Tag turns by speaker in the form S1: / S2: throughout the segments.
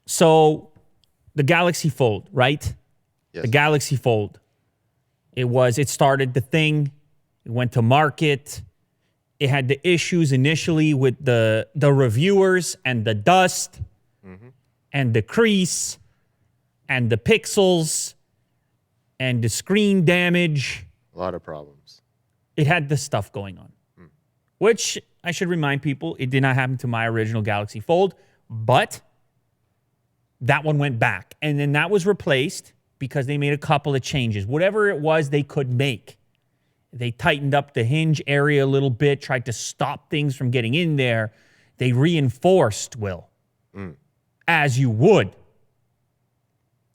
S1: So the Galaxy Fold, right?
S2: Yes.
S1: The Galaxy Fold. It started the thing. It went to market. It had the issues initially with the reviewers and the dust and the crease and the pixels and the screen damage.
S2: A lot of problems.
S1: It had this stuff going on, which I should remind people, it did not happen to my original Galaxy Fold, but that one went back. And then that was replaced because they made a couple of changes. Whatever it was they could make. They tightened up the hinge area a little bit, tried to stop things from getting in there. They reinforced, Will, as you would.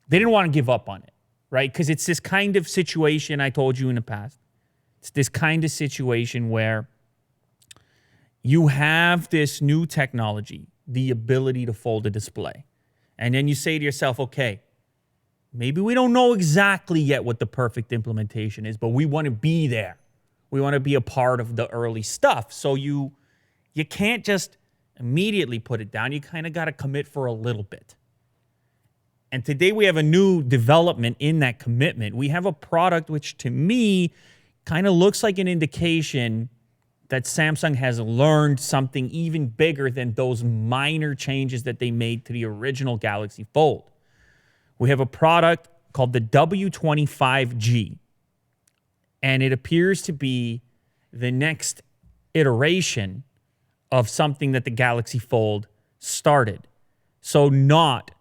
S1: They didn't want to give up on it, right? Because it's this kind of situation I told you in the past. It's this kind of situation where you have this new technology, the ability to fold a display. And then you say to yourself, okay, maybe we don't know exactly yet what the perfect implementation is, but we want to be there. We want to be a part of the early stuff. So you can't just immediately put it down. You kind of got to commit for a little bit. And today we have a new development in that commitment. We have a product which to me kind of looks like an indication that Samsung has learned something even bigger than those minor changes that they made to the original Galaxy Fold. We have a product called the W20 5G, and it appears to be the next iteration of something that the Galaxy Fold started. So not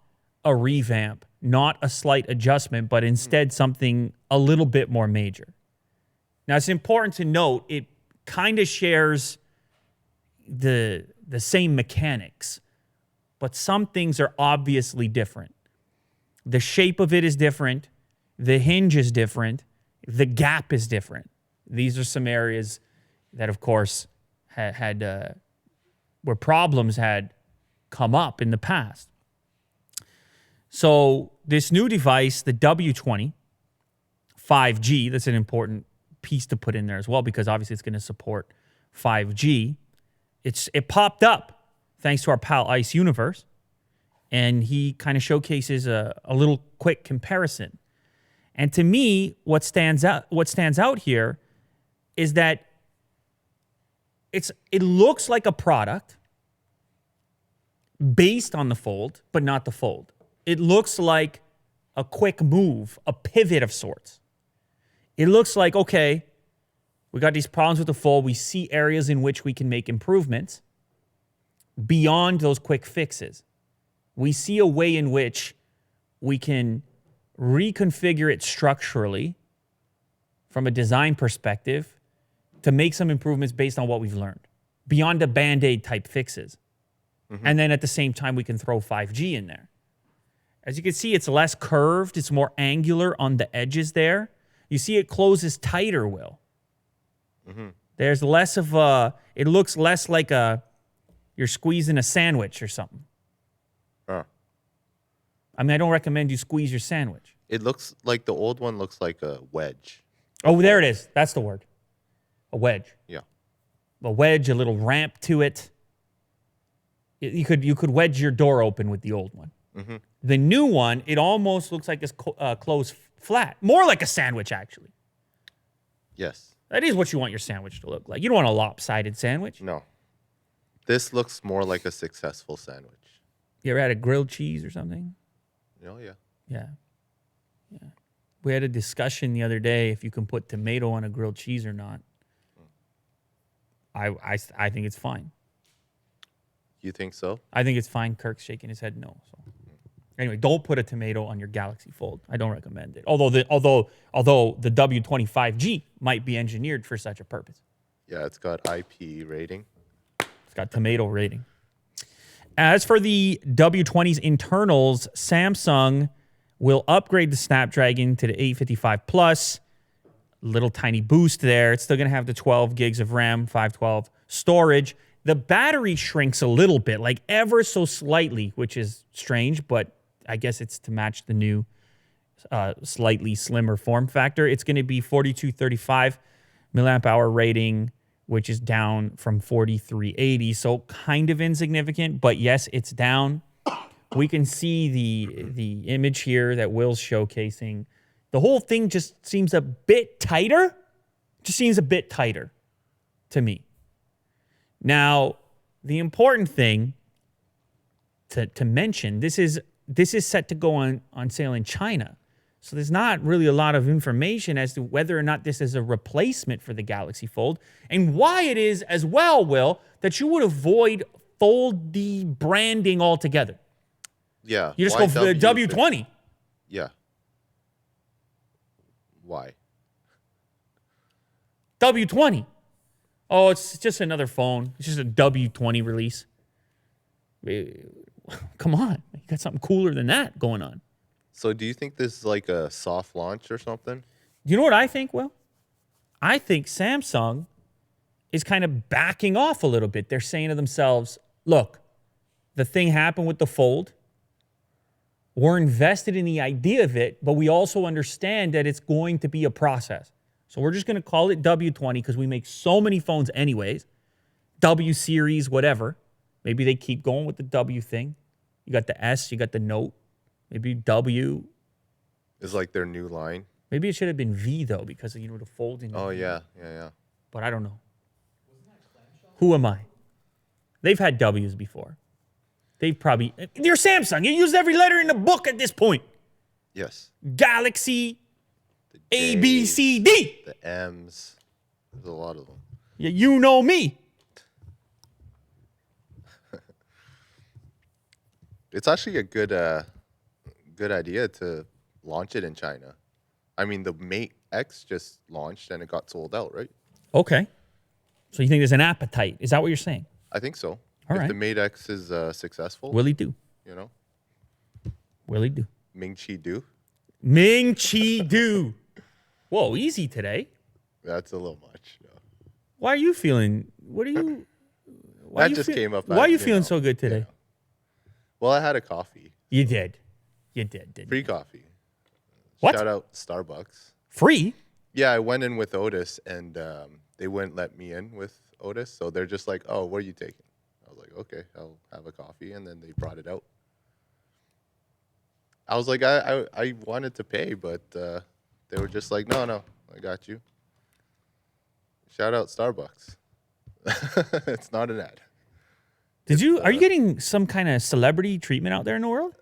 S1: a revamp, not a slight adjustment, but instead something a little bit more major. Now, it's important to note it kind of shares the same mechanics, but some things are obviously different. The shape of it is different. The hinge is different. The gap is different. These are some areas that, of course, had where problems had come up in the past. So this new device, the W20 5G, that's an important piece to put in there as well because obviously it's going to support 5G. It popped up thanks to our pal Ice Universe. And he kind of showcases a little quick comparison. And to me, what stands out here is that it looks like a product based on the Fold, but not the Fold. It looks like a quick move, a pivot of sorts. It looks like, okay, we got these problems with the Fold. We see areas in which we can make improvements beyond those quick fixes. We see a way in which we can reconfigure it structurally from a design perspective to make some improvements based on what we've learned beyond the Band-Aid type fixes. And then at the same time, we can throw 5G in there. As you can see, it's less curved. It's more angular on the edges there. You see it closes tighter, Will. There's less of it looks less like you're squeezing a sandwich or something. I mean, I don't recommend you squeeze your sandwich.
S2: It looks like the old one looks like a wedge.
S1: Oh, there it is. That's the word. A wedge.
S2: Yeah.
S1: A wedge, a little ramp to it. You could wedge your door open with the old one. The new one, it almost looks like it's closed flat. More like a sandwich, actually.
S2: Yes.
S1: That is what you want your sandwich to look like. You don't want a lopsided sandwich.
S2: No. This looks more like a successful sandwich.
S1: You ever had a grilled cheese or something?
S2: Oh, yeah.
S1: Yeah. We had a discussion the other day if you can put tomato on a grilled cheese or not. I think it's fine.
S2: You think so?
S1: I think it's fine. Kirk's shaking his head no. So anyway, don't put a tomato on your Galaxy Fold. I don't recommend it. Although the W20 5G might be engineered for such a purpose.
S2: Yeah, it's got IP rating.
S1: It's got tomato rating. As for the W20's internals, Samsung will upgrade the Snapdragon to the 855 Plus. Little tiny boost there. It's still going to have the 12 gigs of RAM, 512 storage. The battery shrinks a little bit, like ever so slightly, which is strange, but I guess it's to match the new slightly slimmer form factor. It's going to be 4235 milliamp hour rating, which is down from 4380. So kind of insignificant, but yes, it's down. We can see the image here that Will's showcasing. The whole thing just seems a bit tighter. Just seems a bit tighter to me. Now, the important thing to mention, this is set to go on sale in China. So there's not really a lot of information as to whether or not this is a replacement for the Galaxy Fold, and why it is as well, Will, that you would avoid Fold the branding altogether.
S2: Yeah.
S1: You just
S2: why
S1: go for the W20.
S2: Yeah. Why?
S1: W20. Oh, it's just another phone. It's just a W20 release. Come on. You got something cooler than that going on.
S2: So do you think this is like a soft launch or something?
S1: You know what I think, Will? I think Samsung is kind of backing off a little bit. They're saying to themselves, look, the thing happened with the Fold. We're invested in the idea of it, but we also understand that it's going to be a process. So we're just going to call it W20 because we make so many phones anyways. W series, whatever. Maybe they keep going with the W thing. You got the S, you got the Note. Maybe W.
S2: Is like their new line.
S1: Maybe it should have been V, though, because, you know, the folding.
S2: Oh, yeah. Yeah.
S1: But I don't know. Who am I? They've had W's before. They've probably... You're Samsung. You use every letter in the book at this point.
S2: Yes.
S1: Galaxy,
S2: The
S1: A, B, C, D.
S2: The M's. There's a lot of them.
S1: Yeah, you know me.
S2: It's actually a good idea to launch it in China. I mean, the Mate X just launched and it got sold out, right?
S1: Okay. So you think there's an appetite. Is that what you're saying?
S2: I think so.
S1: All
S2: if
S1: right.
S2: the Mate X is successful,
S1: Will he do?
S2: you know,
S1: Will he do?
S2: Ming Chi do.
S1: Ming Chi do. Whoa, easy today.
S2: That's a little much. No.
S1: Why are you feeling... What are you... Why
S2: That
S1: are you
S2: just came up.
S1: Why are you
S2: you
S1: feeling
S2: know,
S1: so good today?
S2: yeah. Well, I had a coffee.
S1: You did. You did, didn't
S2: Free
S1: you?
S2: coffee.
S1: What?
S2: Shout out Starbucks.
S1: Free?
S2: Yeah, I went in with Otis and they wouldn't let me in with Otis. So they're just like, oh, what are you taking? I was like, okay, I'll have a coffee. And then they brought it out. I was like, I wanted to pay, but they were just like, no, I got you. Shout out Starbucks. It's not an ad.
S1: Are you getting some kind of celebrity treatment out there in the world?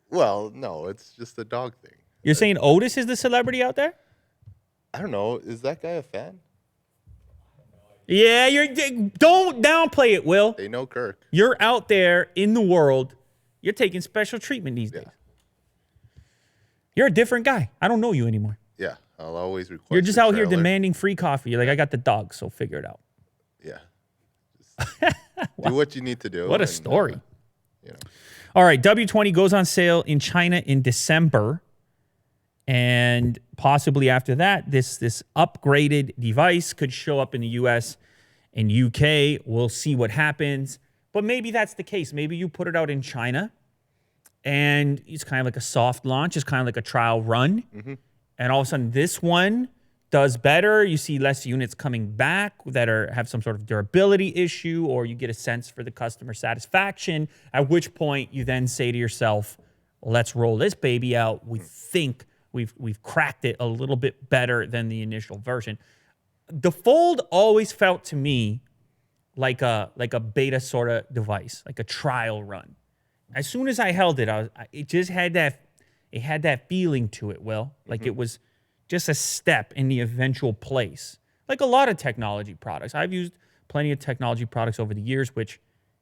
S2: Well, no, it's just a dog thing.
S1: You're saying Otis is the celebrity out there?
S2: I don't know. Is that guy a fan?
S1: Yeah, don't downplay it, Will.
S2: They know Kirk.
S1: You're out there in the world. You're taking special treatment these days. You're a different guy. I don't know you anymore.
S2: Yeah, I'll always request.
S1: You're just
S2: a
S1: out here
S2: trailer.
S1: demanding free coffee. You're like, I got the dog, so figure it out.
S2: Yeah. Do what you need to do.
S1: What a
S2: and,
S1: story.
S2: You know.
S1: All right, W20 goes on sale in China in December. And possibly after that, this upgraded device could show up in the US and UK. We'll see what happens. But maybe that's the case. Maybe you put it out in China and it's kind of like a soft launch. It's kind of like a trial run.
S2: Mm-hmm.
S1: And all of a sudden, this one does better. You see less units coming back that have some sort of durability issue, or you get a sense for the customer satisfaction, at which point you then say to yourself, let's roll this baby out. We think we've cracked it a little bit better than the initial version. The Fold always felt to me like a beta sort of device, like a trial run. As soon as I held it, it just had that feeling to it, Will. Like it was just a step in the eventual place. Like a lot of technology products. I've used plenty of technology products over the years, which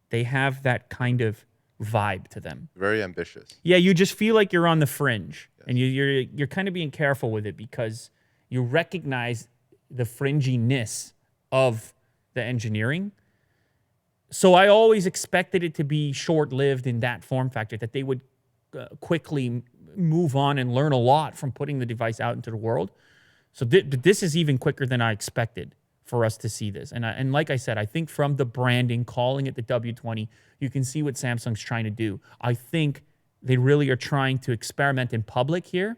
S1: they have that kind of vibe to them.
S2: Very ambitious.
S1: Yeah, you just feel like you're on the fringe. Yes. And you're kind of being careful with it because you recognize the fringiness of the engineering. So I always expected it to be short-lived in that form factor, that they would quickly move on and learn a lot from putting the device out into the world. So this is even quicker than I expected for us to see this. And like I said, I think from the branding, calling it the W20, you can see what Samsung's trying to do. I think they really are trying to experiment in public here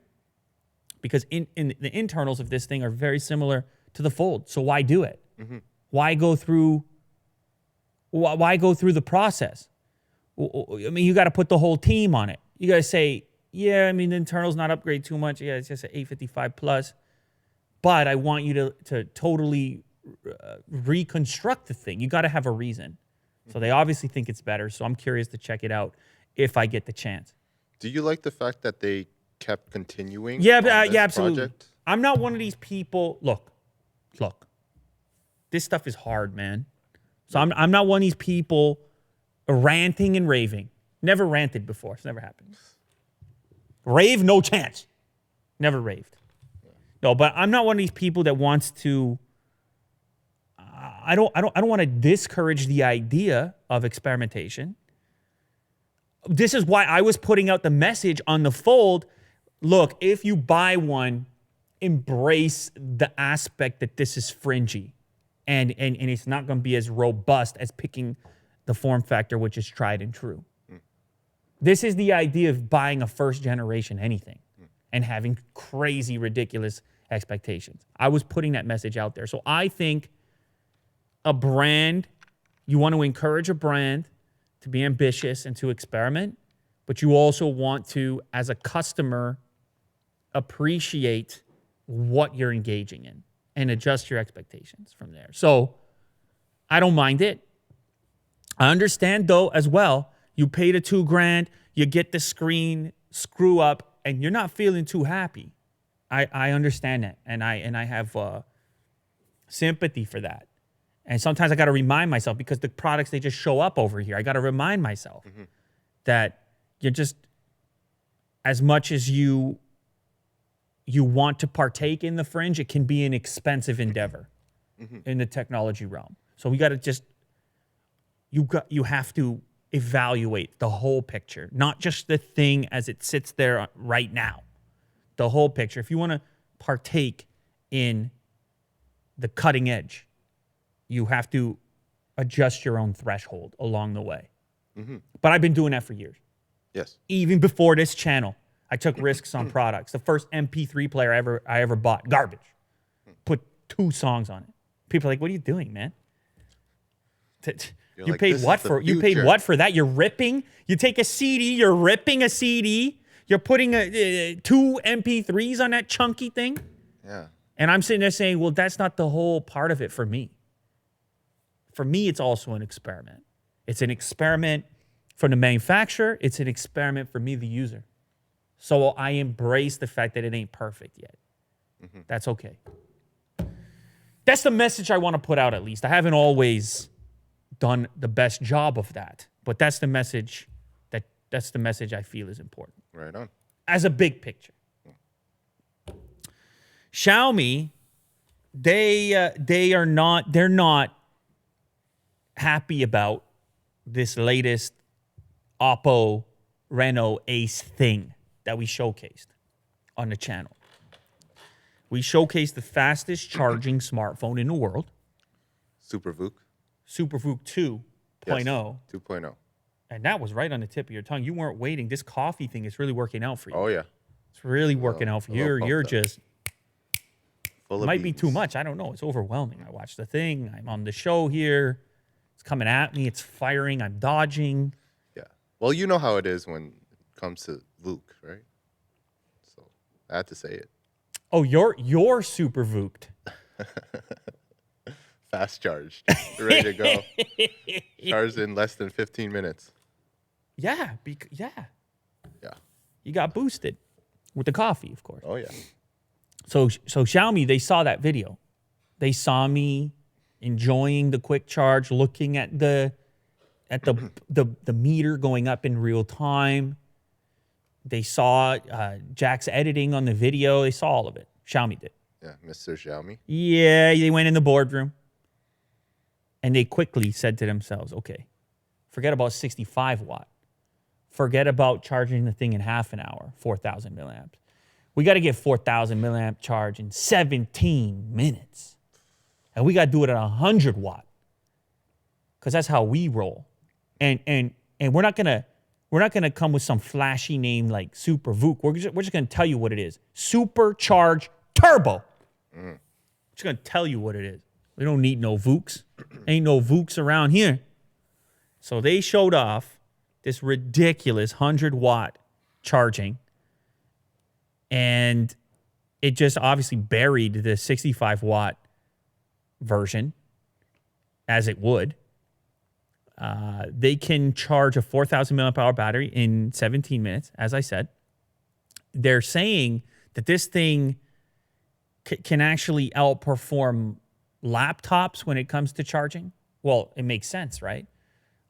S1: because in the internals of this thing are very similar to the Fold. So why do it? Mm-hmm. Why go through the process? I mean, you got to put the whole team on it. You got to say, yeah, I mean, the internal's not upgrade too much. Yeah, it's just an 855 plus. But I want you to totally reconstruct the thing. You got to have a reason. So they obviously think it's better. So I'm curious to check it out if I get the chance.
S2: Do you like the fact that they kept continuing?
S1: Yeah,
S2: on this
S1: yeah, absolutely.
S2: project?
S1: I'm not one of these people. Look. This stuff is hard, man. So I'm not one of these people ranting and raving. Never ranted before. It's never happened. Rave, no chance. Never raved. No, but I'm not one of these people that wants to. I don't want to discourage the idea of experimentation. This is why I was putting out the message on the Fold. Look, if you buy one, embrace the aspect that this is fringy, and it's not going to be as robust as picking the form factor, which is tried and true. This is the idea of buying a first generation anything and having crazy, ridiculous expectations. I was putting that message out there. So I think a brand, you want to encourage a brand to be ambitious and to experiment, but you also want to, as a customer, appreciate what you're engaging in and adjust your expectations from there. So I don't mind it. I understand, though, as well, you pay the $2,000, you get the screen screw up, and you're not feeling too happy. I understand that, and I have sympathy for that. And sometimes I got to remind myself, because the products, they just show up over here. I got to remind myself that you're just, as much as you want to partake in the Fringe, it can be an expensive endeavor in the technology realm. So we got to just, you have to evaluate the whole picture, not just the thing as it sits there right now. The whole picture. If you want to partake in the cutting edge, you have to adjust your own threshold along the way. But I've been doing that for years.
S2: Yes.
S1: Even before this channel, I took risks on products. The first MP3 player I ever bought, garbage. Put 2 songs on it. People are like, "What are you doing, man? You
S2: like,
S1: paid what for? You paid what for that? You're ripping. You take a CD. You're ripping a CD. You're putting 2 MP3s on that chunky thing."
S2: Yeah.
S1: And I'm sitting there saying, "Well, that's not the whole part of it for me. For me, it's also an experiment. It's an experiment from the manufacturer. It's an experiment for me, the user. So I embrace the fact that it ain't perfect yet. That's okay." That's the message I want to put out, at least. I haven't always done the best job of that, but that's the message I feel is important.
S2: Right on.
S1: As a big picture. Xiaomi, they're not happy about this latest Oppo Reno Ace thing that we showcased on the channel. We showcased the fastest charging smartphone in the world,
S2: SuperVOOC.
S1: SuperVOOC 2.0.
S2: Yes, 2.0.
S1: And that was right on the tip of your tongue. You weren't waiting. This coffee thing is really working out for you.
S2: Oh, yeah.
S1: It's really working out for you. You're just...
S2: Full
S1: It
S2: of
S1: might be
S2: beans.
S1: too much. I don't know. It's overwhelming. I watched the thing. I'm on the show here. It's coming at me. It's firing. I'm dodging.
S2: Yeah. Well, you know how it is when it comes to Luke, right? So I had to say it.
S1: Oh, you're super vooked.
S2: Fast charged. Ready to go. Charged in less than 15 minutes.
S1: Yeah.
S2: Yeah.
S1: You got boosted with the coffee, of course.
S2: Oh, yeah.
S1: So Xiaomi, they saw that video. They saw me enjoying the quick charge, looking at the meter going up in real time. They saw Jack's editing on the video. They saw all of it. Xiaomi did.
S2: Yeah, Mr. Xiaomi.
S1: Yeah, they went in the boardroom. And they quickly said to themselves, okay, forget about 65 watt. Forget about charging the thing in half an hour, 4,000 milliamps. We got to get 4,000 milliamp charge in 17 minutes. And we got to do it at 100 watt. Because that's how we roll. And we're not gonna come with some flashy name like Super VOOC. We're just gonna tell you what it is. Supercharged Turbo. Just gonna tell you what it is. We don't need no VOOCs. Ain't no VOOCs around here. So they showed off this ridiculous 100-watt charging, and it just obviously buried the 65-watt version, as it would. They can charge a 4,000 milliamp hour battery in 17 minutes, as I said. They're saying that this thing can actually outperform laptops when it comes to charging. Well, it makes sense, right?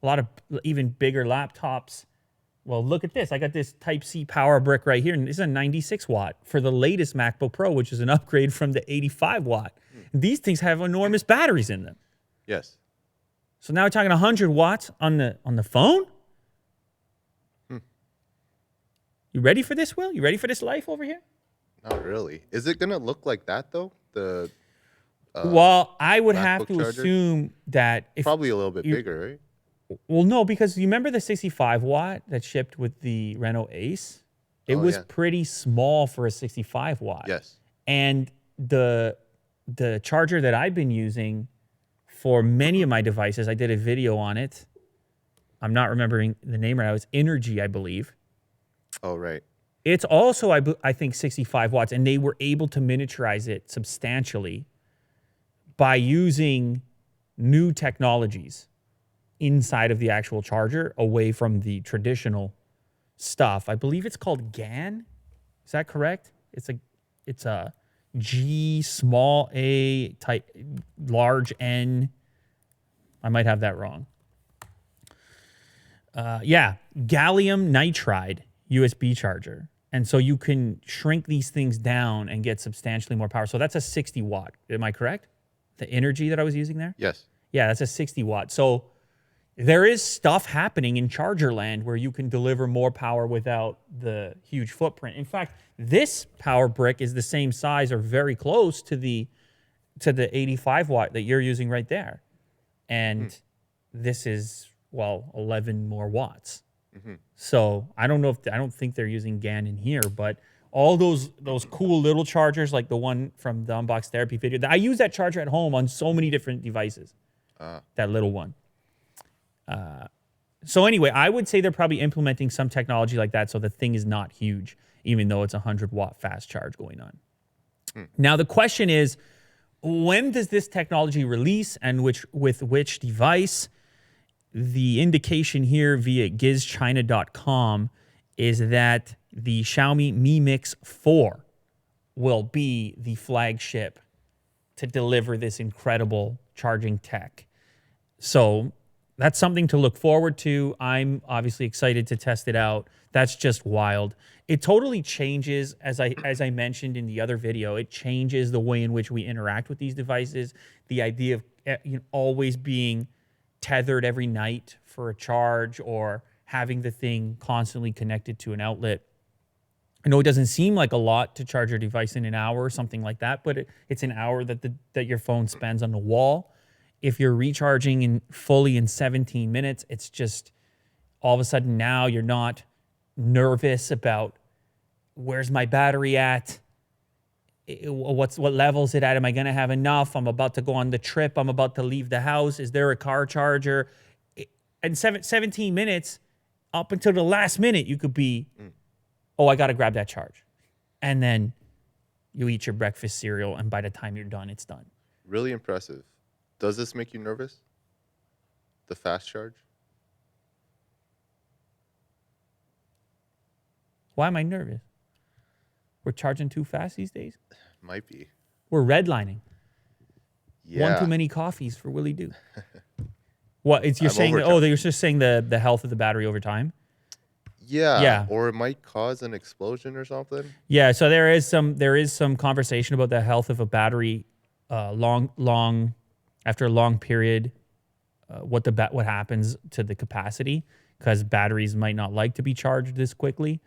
S1: A lot of even bigger laptops. Well, look at this. I got this Type-C power brick right here, and this is a 96 watt for the latest MacBook Pro, which is an upgrade from the 85 watt. These things have enormous batteries in them.
S2: Yes.
S1: So now we're talking 100 watts on the phone? You ready for this, Will? You ready for this life over here?
S2: Not really. Is it going to look like that, though? The
S1: well, I would have
S2: MacBook
S1: to
S2: charger?
S1: assume that if
S2: Probably a little bit bigger, right?
S1: well, no, because you remember the 65 watt that shipped with the Renault Ace? It
S2: Oh,
S1: was
S2: yeah.
S1: pretty small for a 65 watt.
S2: Yes.
S1: And the charger that I've been using for many of my devices, I did a video on it. I'm not remembering the name right now. It's Energy, I believe.
S2: Oh, right.
S1: It's also, I think, 65 watts, and they were able to miniaturize it substantially by using new technologies inside of the actual charger, away from the traditional stuff. I believe it's called GaN. Is that correct? It's a G small a type large N. I might have that wrong. Yeah, gallium nitride USB charger. And so you can shrink these things down and get substantially more power. So that's a 60 watt. Am I correct? The Energy that I was using there?
S2: Yes.
S1: Yeah, that's a 60 watt. So there is stuff happening in charger land where you can deliver more power without the huge footprint. In fact, this power brick is the same size or very close to the 85 watt that you're using right there. And this is, well, 11 more watts. So I don't think they're using GaN in here, but all those cool little chargers, like the one from the Unbox Therapy video, I use that charger at home on so many different devices. That little one. So anyway, I would say they're probably implementing some technology like that so the thing is not huge, even though it's a 100-watt fast charge going on. Now, the question is, when does this technology release and with which device? The indication here via gizchina.com is that the Xiaomi Mi Mix 4 will be the flagship to deliver this incredible charging tech. So that's something to look forward to. I'm obviously excited to test it out. That's just wild. It totally changes, as I mentioned in the other video, it changes the way in which we interact with these devices. The idea of always being tethered every night for a charge or having the thing constantly connected to an outlet. I know it doesn't seem like a lot to charge your device in an hour or something like that, but it's an hour that your phone spends on the wall. If you're recharging fully in 17 minutes, it's just all of a sudden now you're not nervous about where's my battery at, what level is it at, am I going to have enough, I'm about to go on the trip, I'm about to leave the house, is there a car charger? In 17 minutes, up until the last minute, you could be, oh, I got to grab that charge. And then you eat your breakfast cereal, and by the time you're done, it's done.
S2: Really impressive. Does this make you nervous? The fast charge?
S1: Why am I nervous? We're charging too fast these days?
S2: Might be.
S1: We're redlining.
S2: Yeah.
S1: One too many coffees for Willie Do. What? You're
S2: I'm
S1: saying?
S2: overcharged.
S1: You're just saying the health of the battery over time.
S2: Yeah.
S1: Yeah.
S2: Or it might cause an explosion or something.
S1: Yeah. So there is some conversation about the health of a battery, long after a long period. What happens to the capacity, because batteries might not like to be charged this quickly.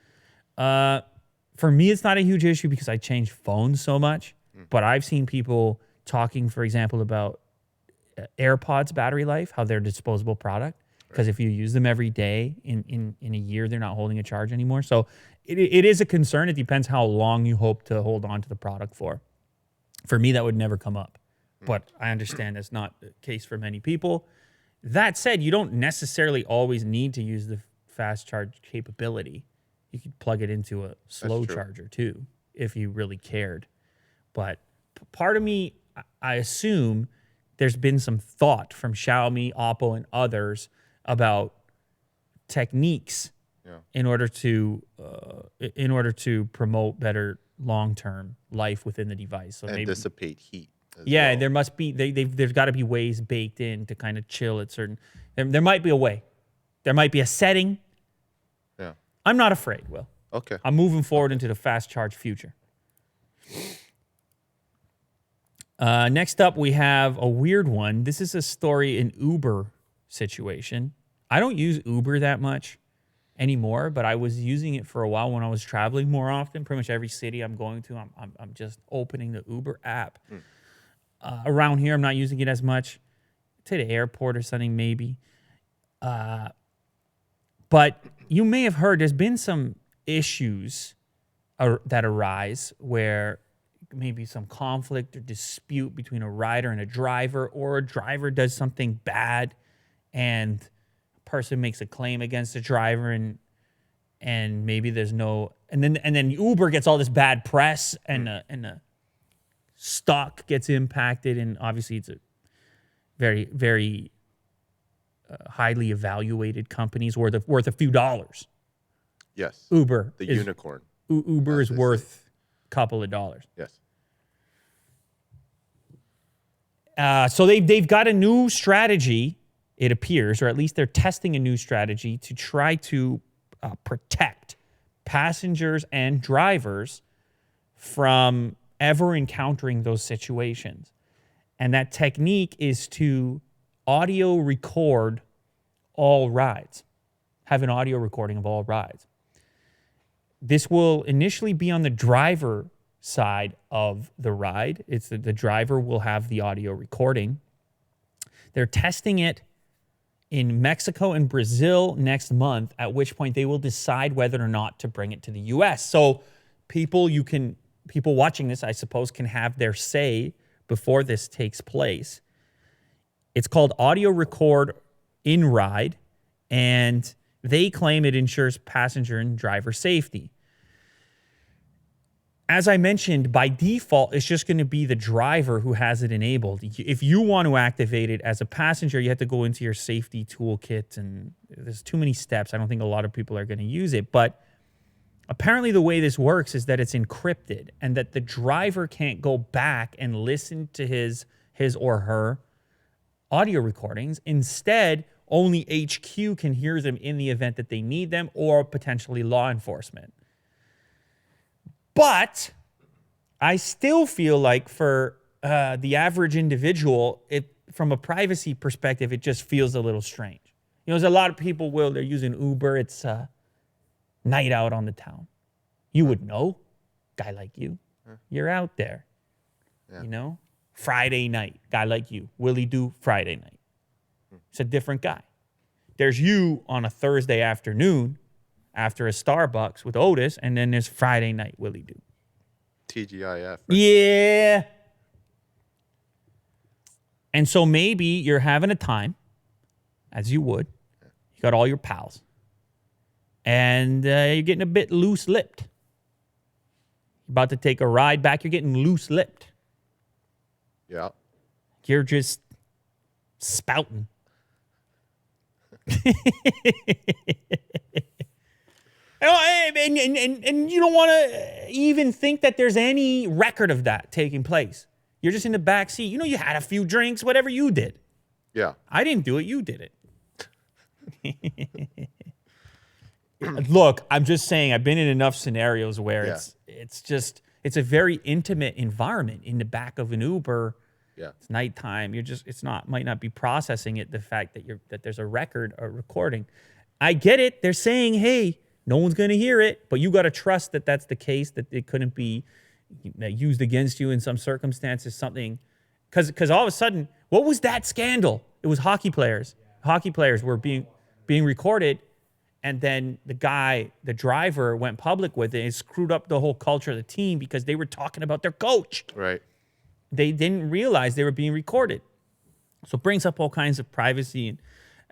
S1: For me, it's not a huge issue because I change phones so much. But I've seen people talking, for example, about AirPods battery life, how they're a disposable product. Because if you use them every day, in a year, they're not holding a charge anymore. So it is a concern. It depends how long you hope to hold on to the product for. For me, that would never come up. But I understand that's not the case for many people. That said, you don't necessarily always need to use the fast charge capability. You could plug it into a slow
S2: true.
S1: charger too, if you really cared. But part of me, I assume there's been some thought from Xiaomi, Oppo, and others about techniques in order to promote better long-term life within the device. So
S2: and
S1: maybe
S2: dissipate heat.
S1: yeah,
S2: well.
S1: there must be there's got to be ways baked in to kind of chill at certain. There might be a way. There might be a setting.
S2: Yeah.
S1: I'm not afraid, Will.
S2: Okay.
S1: I'm moving forward into the fast charge future. Next up, we have a weird one. This is a story in Uber situation. I don't use Uber that much anymore, but I was using it for a while when I was traveling more often. Pretty much every city I'm going to, I'm just opening the Uber app. Around here, I'm not using it as much. To the airport or something, maybe. But you may have heard there's been some issues that arise where maybe some conflict or dispute between a rider and a driver, or a driver does something bad and a person makes a claim against the driver, and maybe there's no, and then Uber gets all this bad press, and the stock gets impacted, and obviously it's a very, very highly evaluated companies worth a few dollars.
S2: Yes.
S1: Uber,
S2: the unicorn.
S1: Uber is worth a couple of dollars.
S2: Yes.
S1: So they've got a new strategy, it appears, or at least they're testing a new strategy to try to protect passengers and drivers from ever encountering those situations. And that technique is to audio record all rides, have an audio recording of all rides. This will initially be on the driver side of the ride. It's the driver will have the audio recording. They're testing it in Mexico and Brazil next month, at which point they will decide whether or not to bring it to the US. So people watching this, I suppose, can have their say before this takes place. It's called audio record in ride, and they claim it ensures passenger and driver safety. As I mentioned, by default, it's just going to be the driver who has it enabled. If you want to activate it as a passenger, you have to go into your safety toolkit, and there's too many steps. I don't think a lot of people are going to use it. But apparently the way this works is that it's encrypted, and that the driver can't go back and listen to his or her audio recordings. Instead, only HQ can hear them in the event that they need them, or potentially law enforcement. But I still feel like for the average individual, from a privacy perspective, it just feels a little strange. You know, there's a lot of people, they're using Uber. It's night out on the town. You would know, guy like you. You're out there, you know? Friday night, guy like you. Willie do Friday night. It's a different guy. There's you on a Thursday afternoon after a Starbucks with Otis, and then there's Friday night Willie do.
S2: TGIF. Right?
S1: Yeah. And so maybe you're having a time, as you would. You got all your pals. And you're getting a bit loose-lipped. About to take a ride back, you're getting loose-lipped.
S2: Yeah.
S1: You're just spouting. And you don't want to even think that there's any record of that taking place. You're just in the back seat. You know, you had a few drinks, whatever you did. Yeah. I didn't do it. You did it. Look, I'm just saying, I've been in enough scenarios where it's a very intimate environment in the back of an Uber. Yeah. It's nighttime. Might not be processing it, the fact that there's a record or recording. I get it. They're saying, hey, no one's going to hear it, but you got to trust that that's the case, that it couldn't be used against you in some circumstances, something. Because all of a sudden, what was that scandal? It was hockey players. Yeah. Hockey players were being recorded, and then the driver went public with it and screwed up the whole culture of the team because they were talking about their coach. Right. They didn't realize they were being recorded. So it brings up all kinds of privacy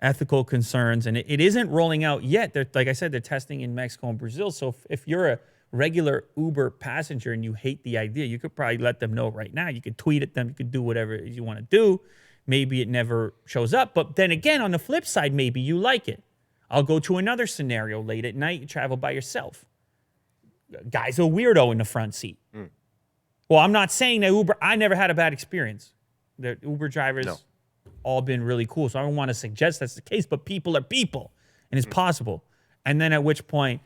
S1: ethical concerns, and it isn't rolling out yet. Like I said, they're testing in Mexico and Brazil. So if you're a regular Uber passenger and you hate the idea, you could probably let them know right now. You could tweet at them. You could do whatever you want to do. Maybe it never shows up. But then again, on the flip side, maybe you like it. I'll go to another scenario. Late at night, you travel by yourself. Guy's a weirdo in the front seat. Well, I'm not saying that Uber, I never had a bad experience. The Uber drivers all been really cool. So I don't want to suggest that's the case, but people are people, and it's possible. And then at which point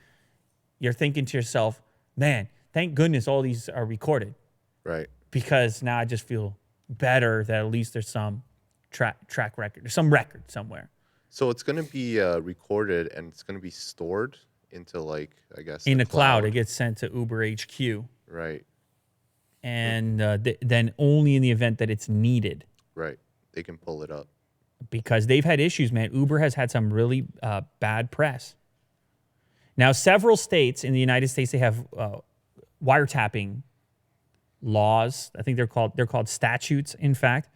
S1: you're thinking to yourself, man, thank goodness all these are recorded.
S2: Right.
S1: Because now I just feel better that at least there's some track record, some record somewhere.
S2: So it's going to be recorded and it's going to be stored into, like, I guess,
S1: in the cloud. It gets sent to Uber HQ.
S2: Right.
S1: And then only in the event that it's needed.
S2: Right. They can pull it up.
S1: Because they've had issues, man. Uber has had some really bad press. Now, several states in the United States, they have wiretapping laws. I think they're called statutes, in fact,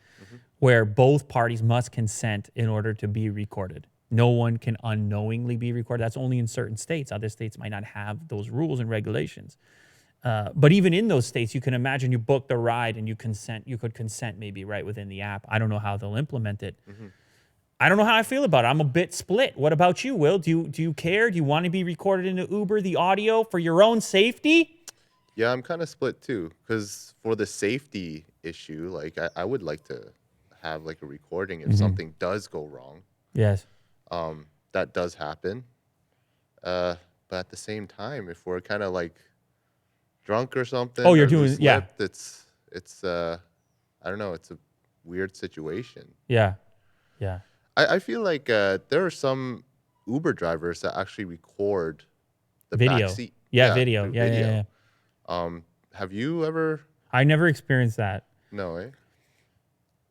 S1: where both parties must consent in order to be recorded. No one can unknowingly be recorded. That's only in certain states. Other states might not have those rules and regulations. But even in those states, you can imagine you booked a ride and you could consent maybe right within the app. I don't know how they'll implement it. I don't know how I feel about it. I'm a bit split. What about you, Will? Do you care? Do you want to be recorded in the Uber, the audio, for your own safety?
S2: Yeah, I'm kind of split too, because for the safety issue, like I would like to have like a recording if something does go wrong.
S1: Yes.
S2: That does happen. But at the same time, if we're kind of like drunk or something,
S1: oh, you're
S2: or
S1: doing, yeah.
S2: It's I don't know. It's a weird situation.
S1: Yeah. Yeah.
S2: I feel like there are some Uber drivers that actually record the
S1: video.
S2: backseat.
S1: Yeah, video. Yeah.
S2: Have you ever?
S1: I never experienced that.
S2: No, eh?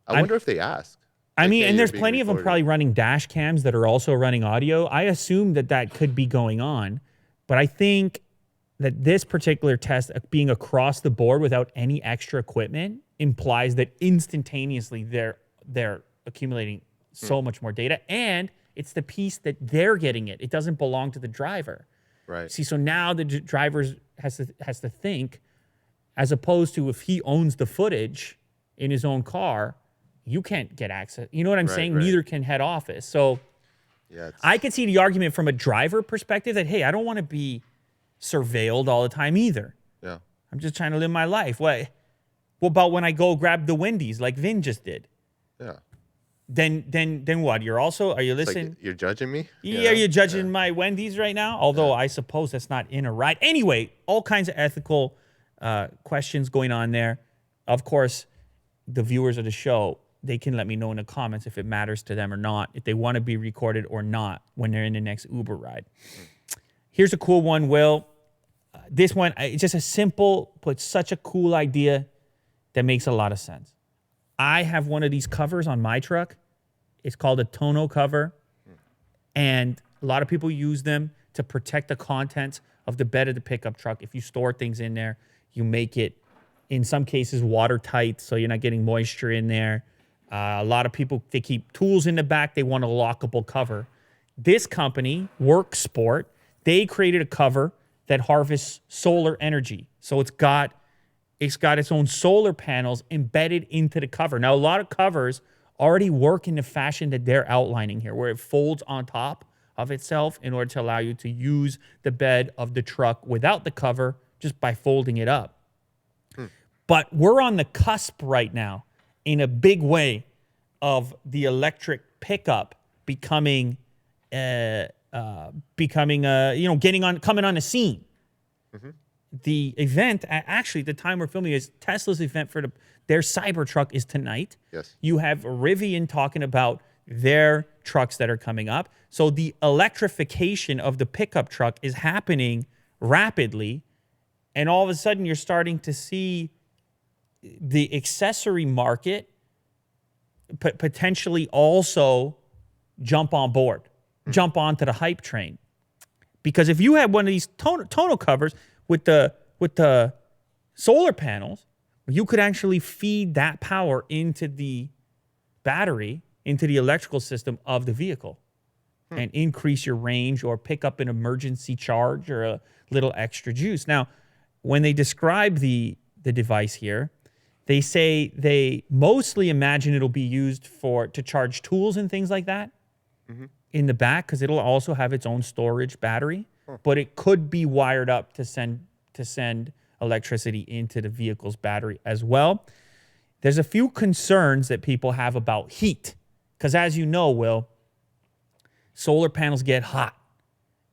S2: I wonder if they ask.
S1: I mean, and there's plenty of them probably running dash cams that are also running audio. I assume that could be going on, but I think that this particular test being across the board without any extra equipment implies that instantaneously they're accumulating so much more data, and it's the piece that they're getting it. It doesn't belong to the driver.
S2: Right.
S1: See, so now the driver has to think, as opposed to if he owns the footage in his own car, you can't get access. You know what I'm saying?
S2: Right.
S1: Neither can head office. So
S2: yeah,
S1: I could see the argument from a driver perspective that, hey, I don't want to be surveilled all the time either.
S2: Yeah.
S1: I'm just trying to live my life. What about when I go grab the Wendy's like Vin just did?
S2: Yeah.
S1: Then what? Are you listening?
S2: Like you're judging me?
S1: Yeah, are you judging my Wendy's right now? Although I suppose that's not in a ride. Anyway, all kinds of ethical questions going on there. Of course, the viewers of the show, they can let me know in the comments if it matters to them or not, if they want to be recorded or not when they're in the next Uber ride. Here's a cool one, Will. This one, it's just a simple, but such a cool idea that makes a lot of sense. I have one of these covers on my truck. It's called a tonneau cover. And a lot of people use them to protect the contents of the bed of the pickup truck. If you store things in there, you make it, in some cases, watertight, so you're not getting moisture in there. A lot of people, they keep tools in the back. They want a lockable cover. This company, WorkSport, they created a cover that harvests solar energy. So it's got its own solar panels embedded into the cover. Now, a lot of covers already work in the fashion that they're outlining here, where it folds on top of itself in order to allow you to use the bed of the truck without the cover just by folding it up. But we're on the cusp right now in a big way of the electric pickup coming on the scene. The event, actually, the time we're filming is Tesla's event for their Cybertruck is tonight.
S2: Yes.
S1: You have Rivian talking about their trucks that are coming up. So the electrification of the pickup truck is happening rapidly. And all of a sudden, you're starting to see the accessory market potentially also jump on board, jump onto the hype train. Because if you had one of these tonneau covers with the solar panels, you could actually feed that power into the battery into the electrical system of the vehicle and increase your range or pick up an emergency charge or a little extra juice. Now, when they describe the device here, they say they mostly imagine it'll be used to charge tools and things like that in the back, because it'll also have its own storage battery, but it could be wired up to send electricity into the vehicle's battery as well. There's a few concerns that people have about heat, because as you know, Will, solar panels get hot,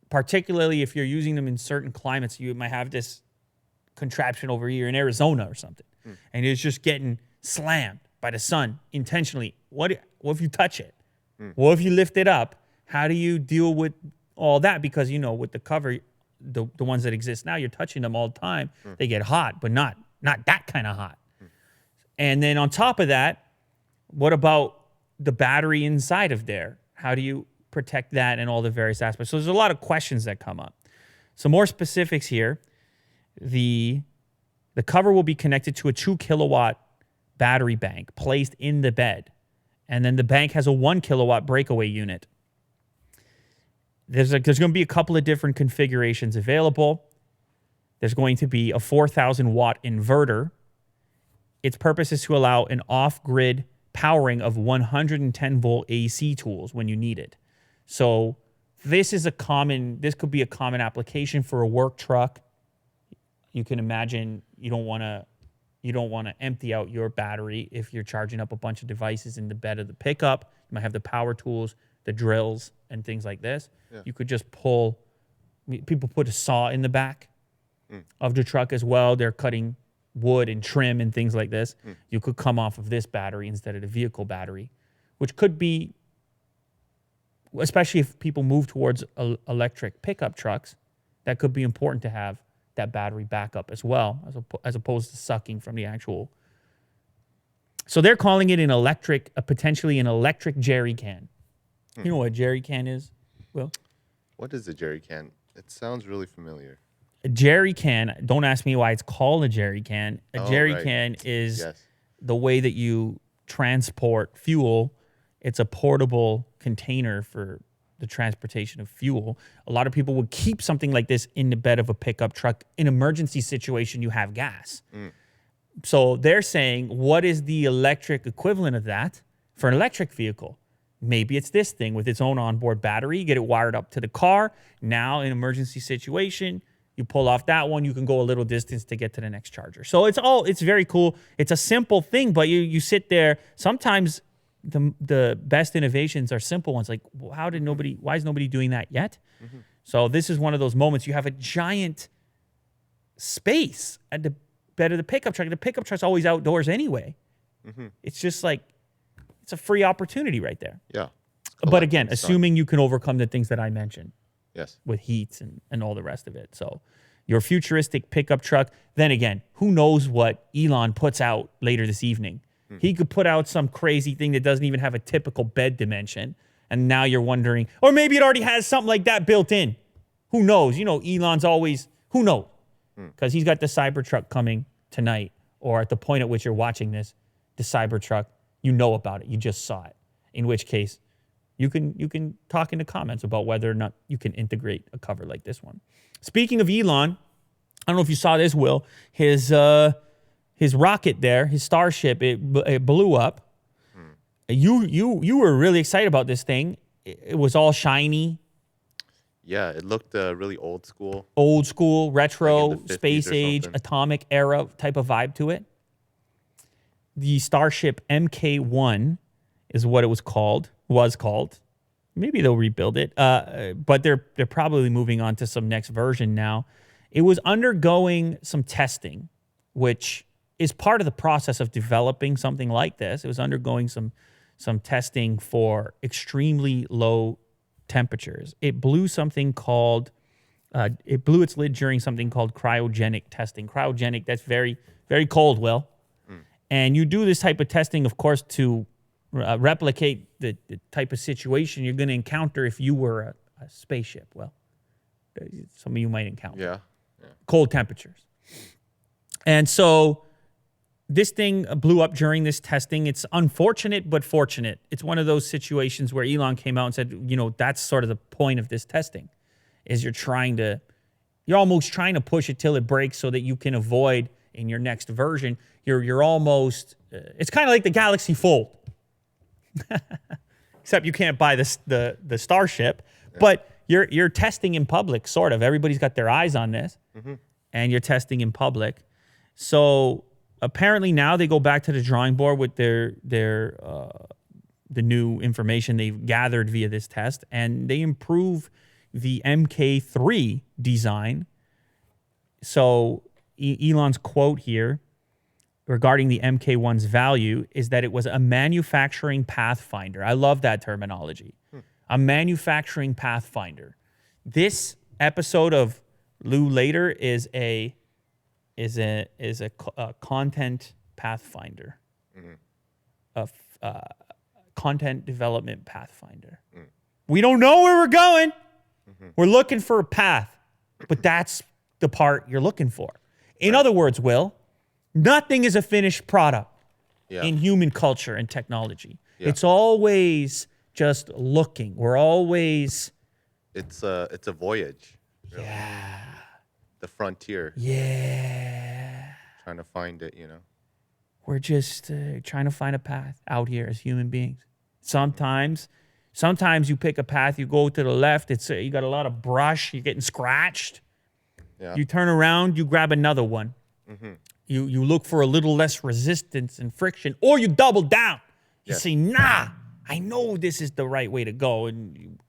S1: particularly if you're using them in certain climates. You might have this contraption over here in Arizona or something, and it's just getting slammed by the sun intentionally. What if you touch it? What if you lift it up? How do you deal with all that? Because, with the cover, the ones that exist now, you're touching them all the time. They get hot, but not that kind of hot. And then on top of that, what about the battery inside of there? How do you protect that and all the various aspects? So there's a lot of questions that come up. Some more specifics here. The cover will be connected to a 2 kilowatt battery bank placed in the bed. And then the bank has a 1 kilowatt breakaway unit. There's going to be a couple of different configurations available. There's going to be a 4,000 watt inverter. Its purpose is to allow an off-grid powering of 110 volt AC tools when you need it. So this could be a common application for a work truck. You can imagine you don't want to empty out your battery if you're charging up a bunch of devices in the bed of the pickup. You might have the power tools, the drills, and things like this. Yeah. You could just people put a saw in the back of the truck as well. They're cutting wood and trim and things like this. You could come off of this battery instead of the vehicle battery, which could be, especially if people move towards electric pickup trucks, that could be important to have that battery backup as well, as opposed to sucking from the actual. So they're calling it potentially an electric jerry can. You know what a jerry can is, Will?
S2: What is a jerry can? It sounds really familiar.
S1: A jerry can, don't ask me why it's called a jerry can. A jerry can is the way that you transport fuel. It's a portable container for the transportation of fuel. A lot of people would keep something like this in the bed of a pickup truck. In emergency situation, you have gas. So they're saying, what is the electric equivalent of that for an electric vehicle? Maybe it's this thing with its own onboard battery. You get it wired up to the car. Now, in an emergency situation, you pull off that one, you can go a little distance to get to the next charger. So it's very cool. It's a simple thing, but you sit there. Sometimes the best innovations are simple ones. Like, why is nobody doing that yet? So this is one of those moments. You have a giant space at the bed of the pickup truck. The pickup truck's always outdoors anyway. It's just like, it's a free opportunity right there.
S2: Yeah.
S1: But again, assuming you can overcome the things that I mentioned.
S2: Yes.
S1: With heats and all the rest of it. So your futuristic pickup truck. Then again, who knows what Elon puts out later this evening? He could put out some crazy thing that doesn't even have a typical bed dimension. And now you're wondering, or maybe it already has something like that built in. Who knows? Elon's always, who knows? Because he's got the Cybertruck coming tonight, or at the point at which you're watching this, the Cybertruck, you know about it. You just saw it. In which case, you can talk in the comments about whether or not you can integrate a cover like this one. Speaking of Elon, I don't know if you saw this, Will. His rocket there, his Starship, it blew up. You were really excited about this thing. It was all shiny.
S2: Yeah, it looked really old school.
S1: Old school, retro,
S2: like
S1: space age, atomic era type of vibe to it. The Starship MK1 is what it was called. Maybe they'll rebuild it. But they're probably moving on to some next version now. It was undergoing some testing, which is part of the process of developing something like this. It was undergoing some testing for extremely low temperatures. It blew its lid during something called cryogenic testing. Cryogenic, that's very, very cold, Will. And you do this type of testing, of course, to replicate the type of situation you're going to encounter if you were a spaceship. Well, some of you might encounter.
S2: Yeah.
S1: Cold temperatures. And so this thing blew up during this testing. It's unfortunate, but fortunate. It's one of those situations where Elon came out and said, you know, that's sort of the point of this testing, is you're almost trying to push it till it breaks so that you can avoid in your next version. You're almost, it's kind of like the Galaxy Fold. Except you can't buy the Starship, but you're testing in public, sort of. Everybody's got their eyes on this, and you're testing in public. So apparently now they go back to the drawing board with the new information they've gathered via this test, and they improve the MK3 design. So Elon's quote here regarding the MK1's value is that it was a manufacturing pathfinder. I love that terminology. A manufacturing pathfinder. This episode of Lou Later is a content pathfinder, a content development pathfinder. We don't know where we're going. We're looking for a path, but that's the part you're looking for. In other words, Will, nothing is a finished product in human culture and technology. It's always just looking. We're always...
S2: It's a voyage. Really.
S1: Yeah.
S2: The frontier.
S1: Yeah.
S2: Trying to find it, you know.
S1: We're just trying to find a path out here as human beings. Sometimes you pick a path, you go to the left, it's you got a lot of brush, you're getting scratched. Yeah. You turn around, you grab another one. You look for a little less resistance and friction, or you double down. You say, nah, I know this is the right way to go. And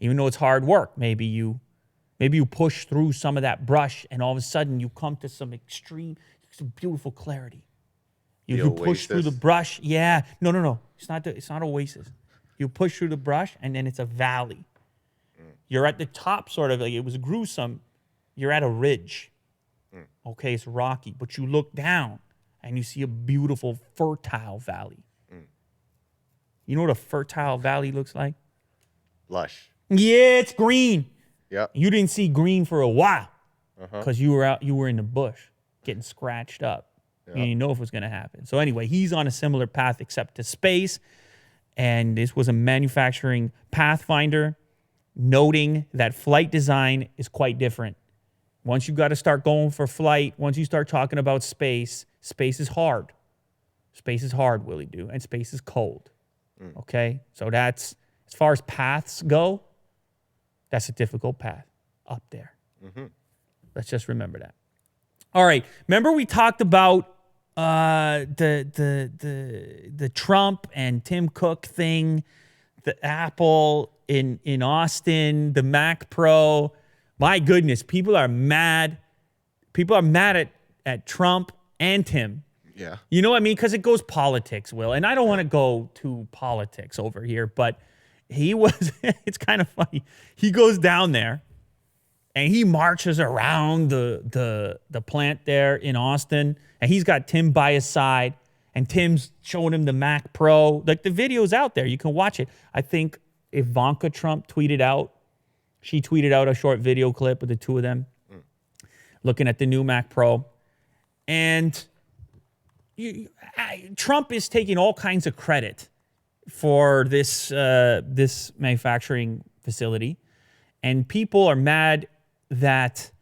S1: even though it's hard work, maybe you push through some of that brush, and all of a sudden you come to some beautiful clarity. You push through the brush. Yeah. No. It's not oasis. You push through the brush, and then it's a valley. You're at the top, sort of, like it was gruesome. You're at a ridge. Okay, it's rocky, but you look down, and you see a beautiful, fertile valley. You know what a fertile valley looks like?
S2: Lush.
S1: Yeah, it's green.
S2: Yeah.
S1: You didn't see green for a while because you were in the bush getting scratched up. You didn't know if it was going to happen. So anyway, he's on a similar path except to space. And this was a manufacturing pathfinder, noting that flight design is quite different. Once you got to start going for flight, once you start talking about space is hard. Space is hard, Willie Do, and space is cold. Okay? So that's, as far as paths go, that's a difficult path up there. Let's just remember that. All right. Remember we talked about the Trump and Tim Cook thing, the Apple in Austin, the Mac Pro. My goodness, people are mad. People are mad at Trump and Tim.
S2: Yeah.
S1: You know what I mean? Because it goes politics, Will. And I don't want to go to politics over here, but it's kind of funny. He goes down there and he marches around the plant there in Austin, and he's got Tim by his side, and Tim's showing him the Mac Pro. Like, the video's out there. You can watch it. I think Ivanka Trump tweeted out a short video clip of the two of them looking at the new Mac Pro. And Trump is taking all kinds of credit for this manufacturing facility, and people are mad that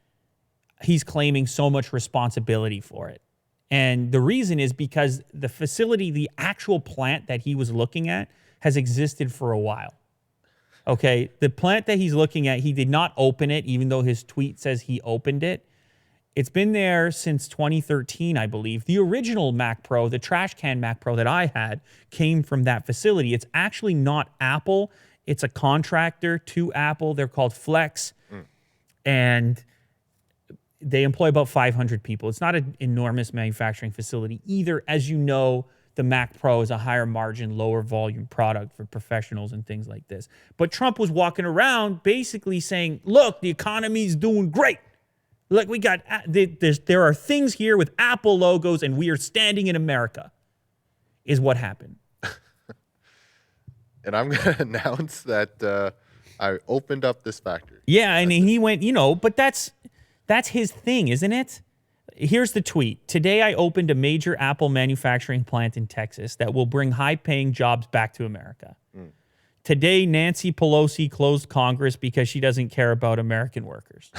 S1: he's claiming so much responsibility for it. And the reason is because the facility, the actual plant that he was looking at, has existed for a while. Okay, the plant that he's looking at, he did not open it, even though his tweet says he opened it. It's been there since 2013, I believe. The original Mac Pro, the trash can Mac Pro that I had, came from that facility. It's actually not Apple. It's a contractor to Apple. They're called Flex. And they employ about 500 people. It's not an enormous manufacturing facility either. As you know, the Mac Pro is a higher margin, lower volume product for professionals and things like this. But Trump was walking around basically saying, look, the economy's doing great. Look, there are things here with Apple logos, and we are standing in America, is what happened.
S2: And I'm going to announce that I opened up this factory.
S1: Yeah, and he went, but that's his thing, isn't it? Here's the tweet. Today, I opened a major Apple manufacturing plant in Texas that will bring high-paying jobs back to America. Today, Nancy Pelosi closed Congress because she doesn't care about American workers.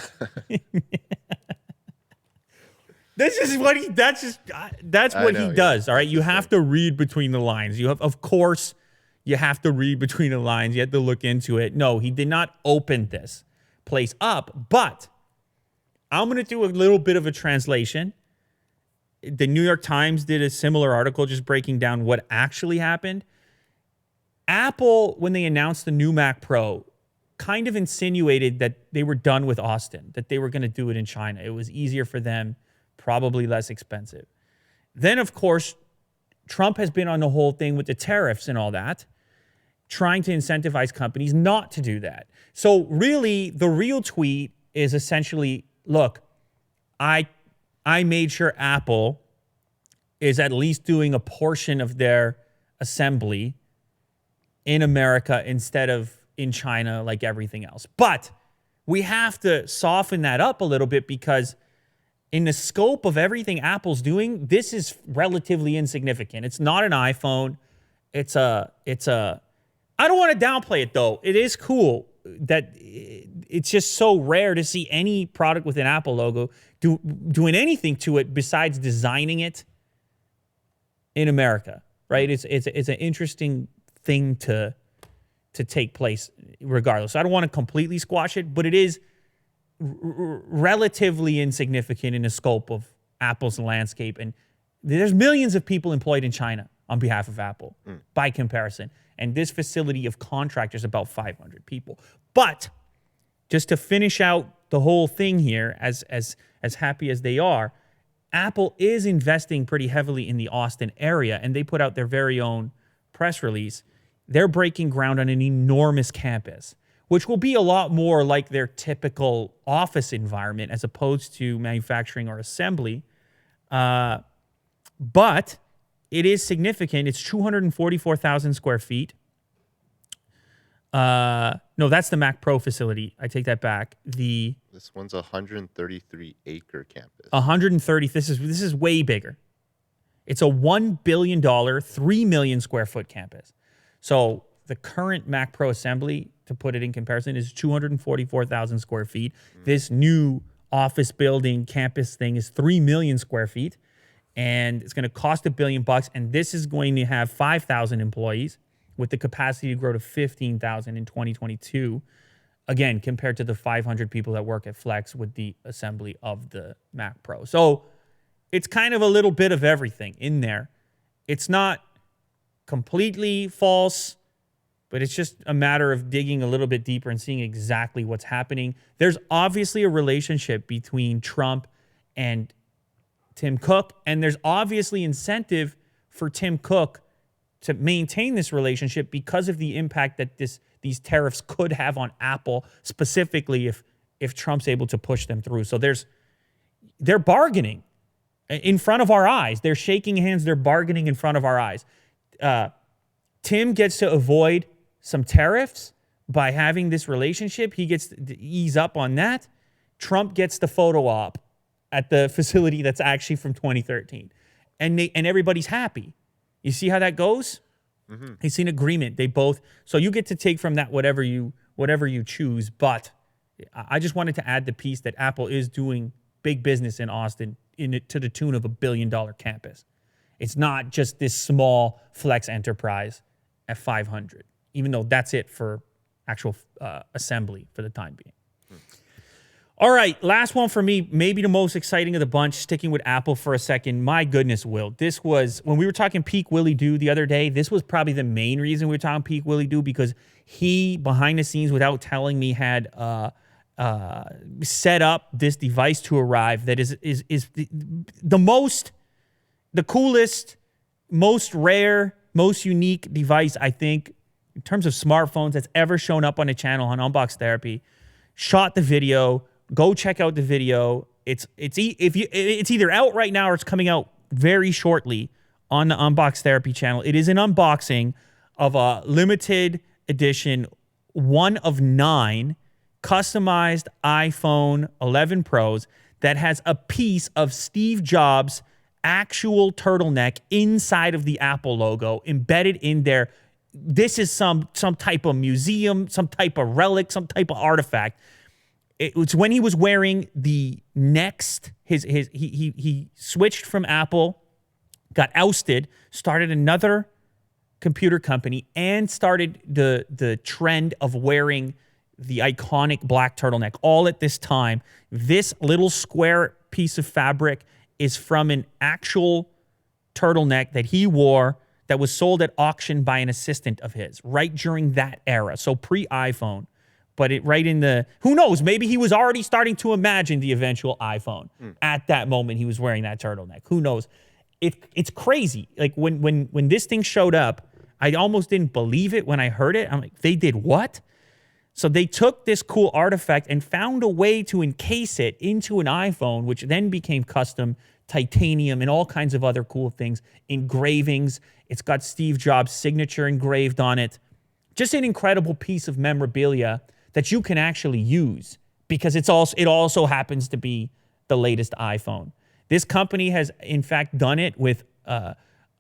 S1: That's what he does. All right. You have to read between the lines. Of course, you have to read between the lines. You have to look into it. No, he did not open this place up, but I'm going to do a little bit of a translation. The New York Times did a similar article just breaking down what actually happened. Apple, when they announced the new Mac Pro, kind of insinuated that they were done with Austin, that they were going to do it in China. It was easier for them, probably less expensive. Then, of course, Trump has been on the whole thing with the tariffs and all that, trying to incentivize companies not to do that. So really, the real tweet is essentially, look, I made sure Apple is at least doing a portion of their assembly in America instead of in China like everything else. But we have to soften that up a little bit because in the scope of everything Apple's doing, this is relatively insignificant. It's not an iPhone. It's a I don't want to downplay it though. It is cool that it's just so rare to see any product with an Apple logo doing anything to it besides designing it in America, right? It's an interesting thing to take place regardless. So I don't want to completely squash it, but it is relatively insignificant in the scope of Apple's landscape. And there's millions of people employed in China on behalf of Apple by comparison. And this facility of contractors, about 500 people. But just to finish out the whole thing here, as happy as they are, Apple is investing pretty heavily in the Austin area, and they put out their very own press release. They're breaking ground on an enormous campus, which will be a lot more like their typical office environment as opposed to manufacturing or assembly. But it is significant. It's 244,000 square feet. No, that's the Mac Pro facility. I take that back.
S2: This one's a 133-acre campus.
S1: 130. This is way bigger. It's a $1 billion, 3 million square foot campus. So the current Mac Pro assembly, to put it in comparison, is 244,000 square feet. This new office building campus thing is 3 million square feet, and it's going to cost $1 billion. And this is going to have 5,000 employees with the capacity to grow to 15,000 in 2022. Again, compared to the 500 people that work at Flex with the assembly of the Mac Pro. So it's kind of a little bit of everything in there. It's not completely false, but it's just a matter of digging a little bit deeper and seeing exactly what's happening. There's obviously a relationship between Trump and Tim Cook, and there's obviously incentive for Tim Cook to maintain this relationship because of the impact that these tariffs could have on Apple, specifically if Trump's able to push them through. So they're bargaining in front of our eyes. They're shaking hands. They're bargaining in front of our eyes. Tim gets to avoid some tariffs by having this relationship. He gets to ease up on that. Trump gets the photo op at the facility that's actually from 2013. And everybody's happy. You see how that goes? Mm-hmm. It's an agreement. They both. So you get to take from that whatever you choose. But I just wanted to add the piece that Apple is doing big business in Austin to the tune of $1 billion campus. It's not just this small Flex enterprise at 500, even though that's it for actual assembly for the time being. All right, last one for me, maybe the most exciting of the bunch, sticking with Apple for a second. My goodness, Will. This was, when we were talking peak Willie Doo the other day, this was probably the main reason we were talking peak Willie Doo, because he, behind the scenes, without telling me, had set up this device to arrive that is the coolest, most rare, most unique device, I think, in terms of smartphones that's ever shown up on the channel on Unbox Therapy. Shot the video. Go check out the video. It's either out right now or it's coming out very shortly on the Unbox Therapy channel. It is an unboxing of a limited edition, 1 of 9 customized iPhone 11 Pros that has a piece of Steve Jobs' actual turtleneck inside of the Apple logo embedded in there. This is some type of museum, some type of relic, some type of artifact. It was when he was wearing the next, he switched from Apple, got ousted, started another computer company, and started the trend of wearing the iconic black turtleneck all at this time. This little square piece of fabric is from an actual turtleneck that he wore that was sold at auction by an assistant of his right during that era. So pre-iPhone, but right in the, who knows, maybe he was already starting to imagine the eventual iPhone. At that moment, he was wearing that turtleneck. Who knows? It's crazy. Like when this thing showed up, I almost didn't believe it when I heard it. I'm like, they did what? So they took this cool artifact and found a way to encase it into an iPhone, which then became custom titanium and all kinds of other cool things, engravings. It's got Steve Jobs' signature engraved on it. Just an incredible piece of memorabilia that you can actually use because it also happens to be the latest iPhone. This company has, in fact, done it with a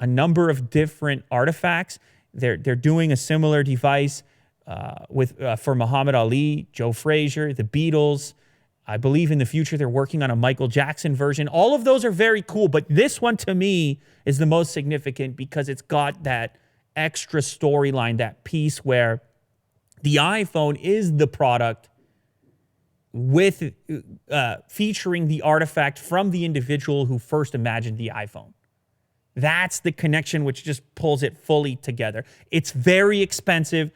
S1: number of different artifacts. They're doing a similar device for Muhammad Ali, Joe Frazier, the Beatles. I believe in the future they're working on a Michael Jackson version. All of those are very cool, but this one to me is the most significant because it's got that extra storyline, that piece where the iPhone is the product with featuring the artifact from the individual who first imagined the iPhone. That's the connection which just pulls it fully together. It's very expensive.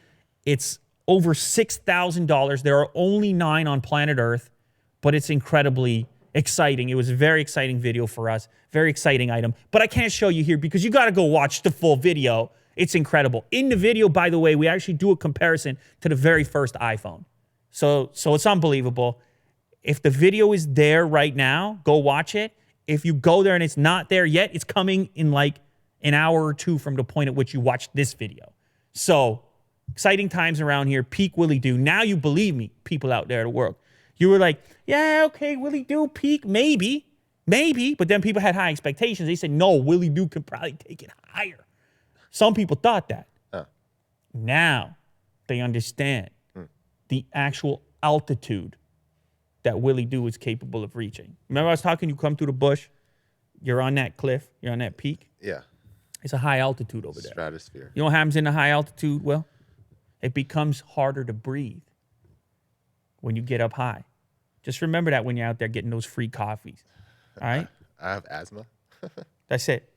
S1: It's over $6,000. There are only 9 on planet Earth, but it's incredibly exciting. It was a very exciting video for us, very exciting item. But I can't show you here because you got to go watch the full video. It's incredible. In the video, by the way, we actually do a comparison to the very first iPhone. So it's unbelievable. If the video is there right now, go watch it. If you go there and it's not there yet, it's coming in like an hour or two from the point at which you watched this video. So exciting times around here. Peak Willie Do. Now you believe me, people out there in the world. You were like, yeah, okay, Willie Do, peak, maybe. But then people had high expectations. They said, no, Willie Do could probably take it higher. Some people thought that. Now they understand the actual altitude that Willie Do is capable of reaching. Remember I was talking, you come through the bush, you're on that cliff, you're on that peak.
S2: Yeah.
S1: It's a high altitude over there.
S2: Stratosphere.
S1: You know what happens in the high altitude, Will? It becomes harder to breathe when you get up high. Just remember that when you're out there getting those free coffees. All right?
S2: I have asthma.
S1: That's it.